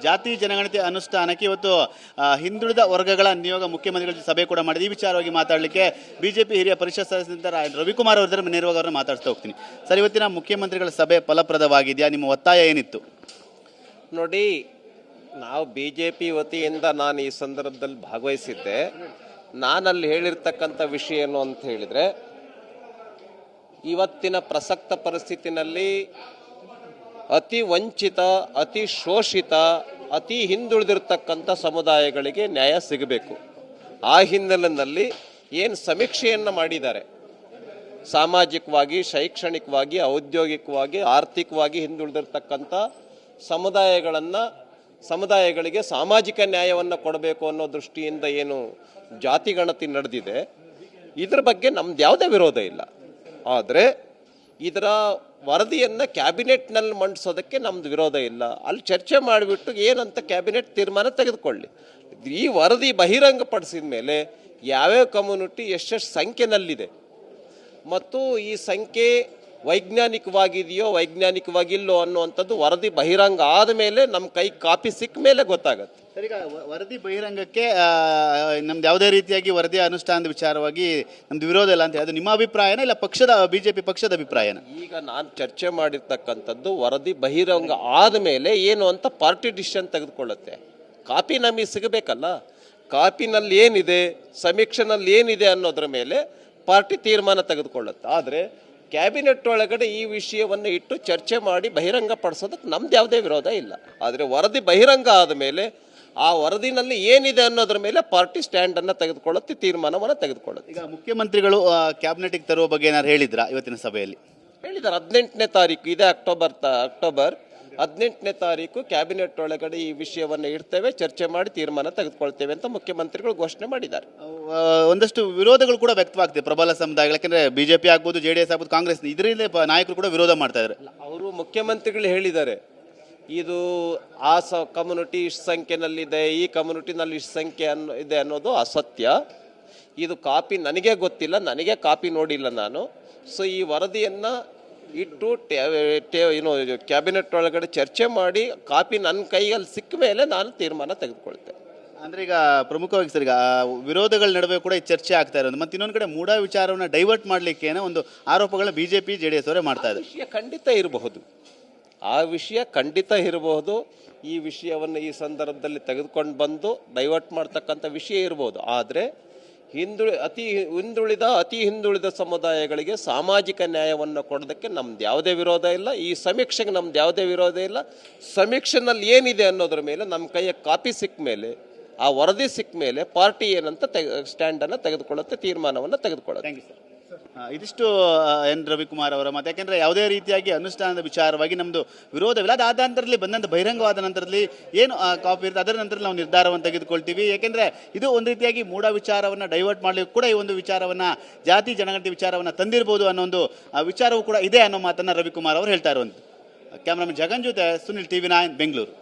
ಜಾತಿ ಜನಗಣತಿ ಅನುಷ್ಠಾನಕ್ಕೆ ಇವತ್ತು ಹಿಂದುಳಿದ ವರ್ಗಗಳ ನಿಯೋಗ ಮುಖ್ಯಮಂತ್ರಿಗಳ ಜೊತೆ ಸಭೆ ಕೂಡ ಮಾಡಿದೆ. ಈ ವಿಚಾರವಾಗಿ ಮಾತಾಡಲಿಕ್ಕೆ ಬಿಜೆಪಿ ಹಿರಿಯ ಪರಿಷತ್ ಸದಸ್ಯರಾದ ರವಿಕುಮಾರ್ ಅವರ ನೇರವಾಗಿ ಅವರನ್ನು ಮಾತಾಡ್ತಾ ಹೋಗ್ತೀನಿ. ಸರ್, ಇವತ್ತಿನ ಮುಖ್ಯಮಂತ್ರಿಗಳ ಸಭೆ ಫಲಪ್ರದವಾಗಿದೆಯಾ? ನಿಮ್ಮ ಒತ್ತಾಯ ಏನಿತ್ತು? ನೋಡಿ, ನಾವು BJP ವತಿಯಿಂದ ನಾನು ಈ ಸಂದರ್ಭದಲ್ಲಿ ಭಾಗವಹಿಸಿದ್ದೆ. ನಾನಲ್ಲಿ ಹೇಳಿರ್ತಕ್ಕಂಥ ವಿಷಯ ಏನು ಅಂತ ಹೇಳಿದರೆ, ಇವತ್ತಿನ ಪ್ರಸಕ್ತ ಪರಿಸ್ಥಿತಿನಲ್ಲಿ ಅತಿ ವಂಚಿತ, ಅತಿ ಶೋಷಿತ, ಅತಿ ಹಿಂದುಳಿದಿರ್ತಕ್ಕಂಥ ಸಮುದಾಯಗಳಿಗೆ ನ್ಯಾಯ ಸಿಗಬೇಕು. ಆ ಹಿನ್ನೆಲೆಯಲ್ಲಿ ಏನು ಸಮೀಕ್ಷೆಯನ್ನು ಮಾಡಿದ್ದಾರೆ, ಸಾಮಾಜಿಕವಾಗಿ, ಶೈಕ್ಷಣಿಕವಾಗಿ, ಔದ್ಯೋಗಿಕವಾಗಿ, ಆರ್ಥಿಕವಾಗಿ ಹಿಂದುಳಿದಿರ್ತಕ್ಕಂಥ ಸಮುದಾಯಗಳಿಗೆ ಸಾಮಾಜಿಕ ನ್ಯಾಯವನ್ನು ಕೊಡಬೇಕು ಅನ್ನೋ ದೃಷ್ಟಿಯಿಂದ ಏನು ಜಾತಿ ಗಣತಿ ನಡೆದಿದೆ, ಇದರ ಬಗ್ಗೆ ನಮ್ದು ಯಾವುದೇ ವಿರೋಧ ಇಲ್ಲ. ಆದರೆ ಇದರ ವರದಿಯನ್ನು ಕ್ಯಾಬಿನೆಟ್ನಲ್ಲಿ ಮಂಡಿಸೋದಕ್ಕೆ ನಮ್ದು ವಿರೋಧ ಇಲ್ಲ. ಅಲ್ಲಿ ಚರ್ಚೆ ಮಾಡಿಬಿಟ್ಟು ಏನಂತ ಕ್ಯಾಬಿನೆಟ್ ತೀರ್ಮಾನ ತೆಗೆದುಕೊಳ್ಳಿ. ಈ ವರದಿ ಬಹಿರಂಗಪಡಿಸಿದ ಮೇಲೆ ಯಾವ್ಯಾವ ಕಮ್ಯುನಿಟಿ ಎಷ್ಟೆಷ್ಟು ಸಂಖ್ಯೆನಲ್ಲಿದೆ ಮತ್ತು ಈ ಸಂಖ್ಯೆ ವೈಜ್ಞಾನಿಕವಾಗಿದೆಯೋ ವೈಜ್ಞಾನಿಕವಾಗಿಲ್ಲೋ ಅನ್ನುವಂಥದ್ದು ವರದಿ ಬಹಿರಂಗ ಆದ ಮೇಲೆ ನಮ್ಮ ಕೈ ಕಾಪಿ ಸಿಕ್ಕ ಮೇಲೆ ಗೊತ್ತಾಗತ್ತೆ. ಸರ್, ಈಗ ವರದಿ ಬಹಿರಂಗಕ್ಕೆ ನಮ್ದು ಯಾವುದೇ ರೀತಿಯಾಗಿ ವರದಿ ಅನುಷ್ಠಾನದ ವಿಚಾರವಾಗಿ ನಮ್ದು ವಿರೋಧ ಇಲ್ಲ ಅಂತ ಅದು ನಿಮ್ಮ ಅಭಿಪ್ರಾಯನ ಇಲ್ಲ ಬಿಜೆಪಿ ಪಕ್ಷದ ಅಭಿಪ್ರಾಯನ? ಈಗ ನಾನು ಚರ್ಚೆ ಮಾಡಿರ್ತಕ್ಕಂಥದ್ದು ವರದಿ ಬಹಿರಂಗ ಆದ ಮೇಲೆ ಏನು ಅಂತ ಪಾರ್ಟಿ ಡಿಸಿಷನ್ ತೆಗೆದುಕೊಳ್ಳುತ್ತೆ. ಕಾಪಿ ನಮಗೆ ಸಿಗಬೇಕಲ್ಲ. ಕಾಪಿನಲ್ಲಿ ಏನಿದೆ, ಸಮೀಕ್ಷೆನಲ್ಲಿ ಏನಿದೆ ಅನ್ನೋದ್ರ ಮೇಲೆ ಪಾರ್ಟಿ ತೀರ್ಮಾನ ತೆಗೆದುಕೊಳ್ಳುತ್ತೆ. ಆದರೆ ಕ್ಯಾಬಿನೆಟ್ ಒಳಗಡೆ ಈ ವಿಷಯವನ್ನು ಇಟ್ಟು ಚರ್ಚೆ ಮಾಡಿ ಬಹಿರಂಗ ಪಡಿಸೋದಕ್ಕೆ ನಮ್ದು ಯಾವುದೇ ವಿರೋಧ ಇಲ್ಲ. ಆದರೆ ವರದಿ ಬಹಿರಂಗ ಆದ ಮೇಲೆ ಆ ವರದಿನಲ್ಲಿ ಏನಿದೆ ಅನ್ನೋದ್ರ ಮೇಲೆ ಪಾರ್ಟಿ ಸ್ಟ್ಯಾಂಡನ್ನು ತೆಗೆದುಕೊಳ್ಳುತ್ತೆ, ತೀರ್ಮಾನವನ್ನು ತೆಗೆದುಕೊಳ್ಳುತ್ತೆ. ಈಗ ಮುಖ್ಯಮಂತ್ರಿಗಳು ಕ್ಯಾಬಿನೆಟ್ಗೆ ತರುವ ಬಗ್ಗೆ ಏನಾದ್ರು ಹೇಳಿದ್ರಾ ಇವತ್ತಿನ ಸಭೆಯಲ್ಲಿ? ಹೇಳಿದ್ದಾರೆ. 18ನೇ ತಾರೀಕು ಇದೆ, ಅಕ್ಟೋಬರ್ 18ನೇ ತಾರೀಕು ಕ್ಯಾಬಿನೆಟ್ ಒಳಗಡೆ ಈ ವಿಷಯವನ್ನು ಇಡ್ತೇವೆ, ಚರ್ಚೆ ಮಾಡಿ ತೀರ್ಮಾನ ತೆಗೆದುಕೊಳ್ತೇವೆ ಅಂತ ಮುಖ್ಯಮಂತ್ರಿಗಳು ಘೋಷಣೆ ಮಾಡಿದ್ದಾರೆ. ಒಂದಷ್ಟು ವಿರೋಧಗಳು ಕೂಡ ವ್ಯಕ್ತವಾಗ್ತದೆ ಪ್ರಬಲ ಸಮುದಾಯಗಳು. ಯಾಕಂದ್ರೆ ಬಿಜೆಪಿ ಆಗ್ಬೋದು, JDS ಆಗ್ಬೋದು, ಕಾಂಗ್ರೆಸ್ ಇದರಿಂದ ನಾಯಕರು ಕೂಡ ವಿರೋಧ ಮಾಡ್ತಾ ಇದ್ದಾರೆ. ಅವರು ಮುಖ್ಯಮಂತ್ರಿಗಳು ಹೇಳಿದ್ದಾರೆ, ಇದು ಆ ಕಮ್ಯುನಿಟಿ ಇಷ್ಟು ಸಂಖ್ಯೆನಲ್ಲಿದೆ, ಈ ಕಮ್ಯುನಿಟಿನಲ್ಲಿ ಇಷ್ಟು ಸಂಖ್ಯೆ ಇದೆ ಅನ್ನೋದು ಅಸತ್ಯ. ಇದು ಕಾಪಿ ನನಗೆ ಗೊತ್ತಿಲ್ಲ, ನನಗೆ ಕಾಪಿ ನೋಡಿಲ್ಲ ನಾನು. ಸೊ ಈ ವರದಿಯನ್ನು ಇಟ್ಟು ಕ್ಯಾಬಿನೆಟ್ ಒಳಗಡೆ ಚರ್ಚೆ ಮಾಡಿ ಕಾಪಿ ನನ್ನ ಕೈಯಲ್ಲಿ ಸಿಕ್ಕ ಮೇಲೆ ನಾನು ತೀರ್ಮಾನ ತೆಗೆದುಕೊಳ್ತೇನೆ. ಅಂದರೆ ಈಗ ಪ್ರಮುಖವಾಗಿ ಸರ್, ಈಗ ವಿರೋಧಗಳ ನಡುವೆ ಕೂಡ ಈ ಚರ್ಚೆ ಆಗ್ತಾ ಇರೋದು. ಮತ್ತು ಇನ್ನೊಂದು ಕಡೆ ಮೂಢ ವಿಚಾರವನ್ನು ಡೈವರ್ಟ್ ಮಾಡಲಿಕ್ಕೆ ಒಂದು ಆರೋಪಗಳನ್ನ BJP JDS ಅವರೇ ಮಾಡ್ತಾ ಇದ್ದಾರೆ. ವಿಷಯ ಖಂಡಿತ ಇರಬಹುದು, ಆ ವಿಷಯ ಖಂಡಿತ ಇರಬಹುದು. ಈ ವಿಷಯವನ್ನು ಈ ಸಂದರ್ಭದಲ್ಲಿ ತೆಗೆದುಕೊಂಡು ಬಂದು ಡೈವರ್ಟ್ ಮಾಡ್ತಕ್ಕಂಥ ವಿಷಯ ಇರ್ಬೋದು. ಆದರೆ ಅತಿ ಹಿಂದುಳಿದ ಸಮುದಾಯಗಳಿಗೆ ಸಾಮಾಜಿಕ ನ್ಯಾಯವನ್ನು ಕೊಡೋದಕ್ಕೆ ನಮ್ದು ಯಾವುದೇ ವಿರೋಧ ಇಲ್ಲ. ಈ ಸಮೀಕ್ಷೆಗೆ ನಮ್ದು ಯಾವುದೇ ವಿರೋಧ ಇಲ್ಲ. ಸಮೀಕ್ಷೆನಲ್ಲಿ ಏನಿದೆ ಅನ್ನೋದ್ರ ಮೇಲೆ ನಮ್ಮ ಕೈಯ ಕಾಪಿ ಸಿಕ್ಕ ಮೇಲೆ, ಆ ವರದಿ ಸಿಕ್ಕ ಮೇಲೆ ಪಾರ್ಟಿ ಏನಂತ ಸ್ಟ್ಯಾಂಡನ್ನು ತೆಗೆದುಕೊಳ್ಳುತ್ತೆ, ತೀರ್ಮಾನವನ್ನು ತೆಗೆದುಕೊಳ್ಳುತ್ತೆ. Thank you sir. ಇದಿಷ್ಟು ಎನ್ ರವಿಕುಮಾರ್ ಅವರ ಮಾತು. ಯಾಕೆಂದರೆ ಯಾವುದೇ ರೀತಿಯಾಗಿ ಅನುಷ್ಠಾನದ ವಿಚಾರವಾಗಿ ನಮ್ಮದು ವಿರೋಧವಿಲ್ಲ. ಅದಾದ ನಂತರದಲ್ಲಿ ಬಂದಂಥ ಬಹಿರಂಗವಾದ ನಂತರದಲ್ಲಿ ಏನು ಕಾಪಿ ಇರುತ್ತೆ ಅದರ ನಂತರ ನಾವು ನಿರ್ಧಾರವನ್ನು ತೆಗೆದುಕೊಳ್ತೀವಿ. ಯಾಕೆಂದರೆ ಇದು ಒಂದು ರೀತಿಯಾಗಿ ಮೂಢ ವಿಚಾರವನ್ನು ಡೈವರ್ಟ್ ಮಾಡಲಿಕ್ಕೆ ಕೂಡ ಈ ಒಂದು ವಿಚಾರವನ್ನು, ಜಾತಿ ಜನಗಣತಿ ವಿಚಾರವನ್ನು ತಂದಿರ್ಬೋದು ಅನ್ನೋ ಒಂದು ವಿಚಾರವೂ ಕೂಡ ಇದೆ ಅನ್ನೋ ಮಾತನ್ನು ರವಿಕುಮಾರ್ ಅವರು ಹೇಳ್ತಾ ಇರುವಂಥದ್ದು. ಕ್ಯಾಮ್ರಾಮನ್ ಜಗನ್ ಜೊತೆ ಸುನಿಲ್, TV9 ಬೆಂಗಳೂರು.